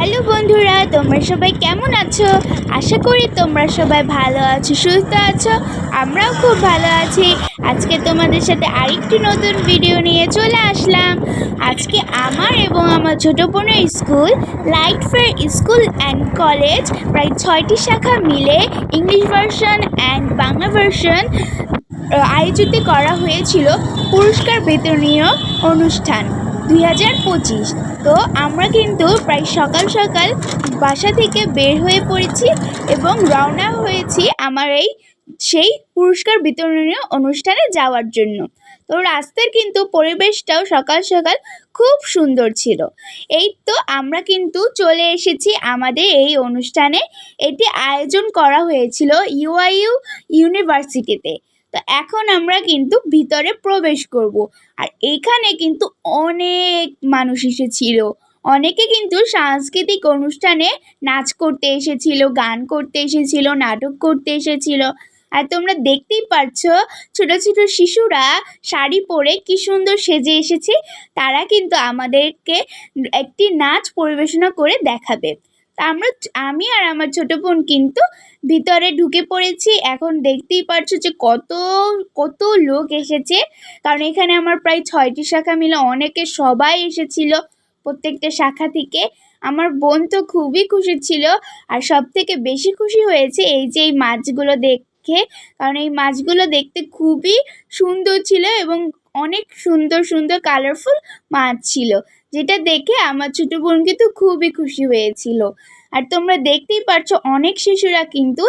Hello বন্ধুরা, তোমরা সবাই কেমন আছো? আশা করি তোমরা সবাই ভালো আছো, সুস্থ আছো। আমরাও খুব ভালো আছি। আজকে তোমাদের সাথে আরেকটি নতুন ভিডিও নিয়ে চলে আসলাম। আজকে আমার এবং আমার ছোট বোনের school light fair school and college প্রায় 6টি শাখা মিলে English version and Bangla version আয়োজিত করা হয়েছিল পুরস্কার বিতরণীয় অনুষ্ঠান 2025। তো আমরা কিন্তু প্রায় সকাল সকাল বাসা থেকে বের হয়ে পড়েছি এবং রওনা হয়েছি আমার সেই পুরস্কার বিতরণীয় অনুষ্ঠানে যাওয়ার জন্য। তো রাস্তার কিন্তু পরিবেশটাও সকাল সকাল খুব সুন্দর ছিল। এই তো আমরা কিন্তু চলে এসেছি আমাদের এই অনুষ্ঠানে। এটি আয়োজন করা হয়েছিল ইউআইইউ ইউনিভার্সিটিতে। তো এখন আমরা কিন্তু ভিতরে প্রবেশ করব। আর এইখানে কিন্তু অনেক মানুষ এসেছিল। অনেকে কিন্তু সাংস্কৃতিক অনুষ্ঠানে নাচ করতে এসেছিল, গান করতে এসেছিল, নাটক করতে এসেছিল। আর তোমরা দেখতেই পাচ্ছ ছোট ছোট শিশুরা শাড়ি পরে কি সুন্দর সেজে এসেছে। তারা কিন্তু আমাদেরকে একটি নাচ পরিবেশনা করে দেখাবে। তা আমি আর আমার ছোট বোন কিন্তু ভিতরে ঢুকে পড়েছি। এখন দেখতেই পাচ্ছ যে কত কত লোক এসেছে, কারণ এখানে আমার প্রায় 6টি শাখা মিলে অনেকে সবাই এসেছিল প্রত্যেকটা শাখা থেকে। আমার বোন তো খুবই খুশি ছিল, আর সব থেকে বেশি খুশি হয়েছে এই মাছগুলো দেখে, কারণ এই মাছগুলো দেখতে খুবই সুন্দর ছিল এবং অনেক সুন্দর সুন্দর কালারফুল মাছ ছিল, যেটা দেখে আমার ছোটো বোন কিন্তু খুবই খুশি হয়েছিল। আর তোমরা দেখতেই পাচ্ছ অনেক শিশুরা কিন্তু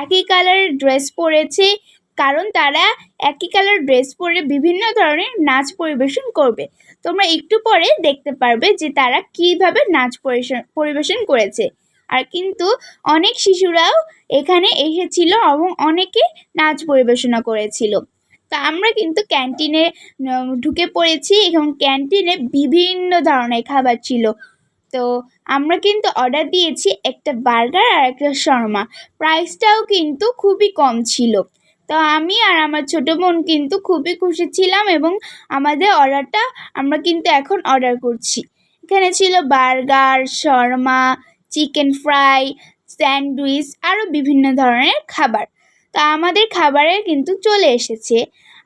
একই কালারের ড্রেস পরেছে, কারণ তারা একই কালার ড্রেস পরে বিভিন্ন ধরনের নাচ পরিবেশন করবে। তোমরা একটু পরে দেখতে পারবে যে তারা কীভাবে নাচ পরিবেশন করেছে। আর কিন্তু অনেক শিশুরাও এখানে এসেছিল এবং অনেকে নাচ পরিবেশনা করেছিল। তা আমরা কিন্তু ক্যান্টিনে ঢুকে পড়েছি এবং ক্যান্টিনে বিভিন্ন ধরনের খাবার ছিল। তো আমরা কিন্তু অর্ডার দিয়েছি একটা বার্গার আর একটা শর্মা। প্রাইসটাও কিন্তু খুবই কম ছিল। তো আমি আর আমার ছোটো বোন কিন্তু খুবই খুশি ছিলাম এবং আমাদের অর্ডারটা আমরা কিন্তু এখন অর্ডার করছি। এখানে ছিল burger, Sharma, chicken fry, sandwich, আরও বিভিন্ন ধরনের খাবার। তা আমাদের খাবারে কিন্তু চলে এসেছে।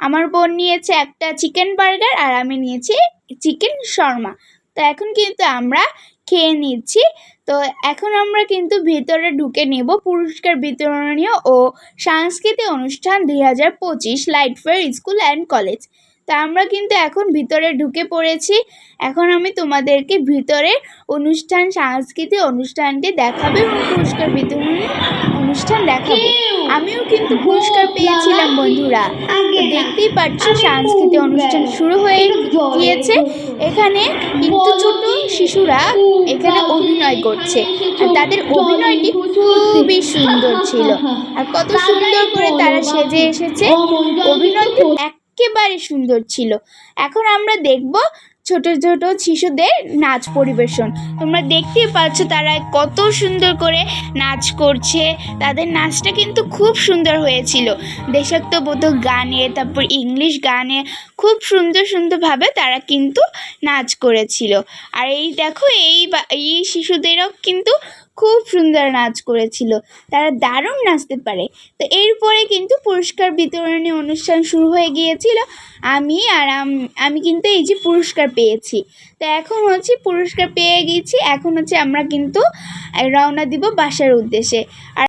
আমার বোন নিয়েছে একটা চিকেন বার্গার আর আমি নিয়েছি চিকেন শর্মা। তো এখন কিন্তু আমরা খেয়ে নিচ্ছি। তো এখন আমরা কিন্তু ভিতরে ঢুকে নেব পুরস্কার বিতরণীয় ও সাংস্কৃতিক অনুষ্ঠান 2025 light fair school and college. তা আমরা কিন্তু এখন ভিতরে ঢুকে পড়েছি। এখন আমি তোমাদেরকে ভিতরের সাংস্কৃতিক অনুষ্ঠানটি দেখাবো এবং পুরস্কার বিতরণী অনুষ্ঠান দেখাবো। আমিও কিন্তু পুরস্কার পেয়েছিলাম বন্ধুরা। দেখতেই পাচ্ছ সাংস্কৃতিক অনুষ্ঠান শুরু হয়ে গিয়েছে। এখানে কিন্তু ছোট শিশুরা এখানে অভিনয় করছে, আর তাদের অভিনয়টি খুবই সুন্দর ছিল। আর কত সুন্দর করে তারা সেজে এসেছে, অভিনয়টি একেবারে সুন্দর ছিল। এখন আমরা দেখব ছোট ছোট শিশুদের নাচ পরিবেশন। তোমরা দেখতেই পাচ্ছ তারা কত সুন্দর করে নাচ করছে। তাদের নাচটা কিন্তু খুব সুন্দর হয়েছিল, দেশাত্মবোধক গানে, তারপর ইংলিশ গানে খুব সুন্দর সুন্দরভাবে তারা কিন্তু নাচ করেছিল। আর এই দেখো এই শিশুদেরও কিন্তু খুব সুন্দর নাচ করেছিল, তারা দারুণ নাচতে পারে। তো এরপরে কিন্তু পুরস্কার বিতরণী অনুষ্ঠান শুরু হয়ে গিয়েছিল। আমি কিন্তু এই যে পুরস্কার পেয়েছি। তো এখন হচ্ছে পুরস্কার পেয়ে গেছি, এখন হচ্ছে আমরা কিন্তু রওনা দিব বাসার উদ্দেশ্যে। আর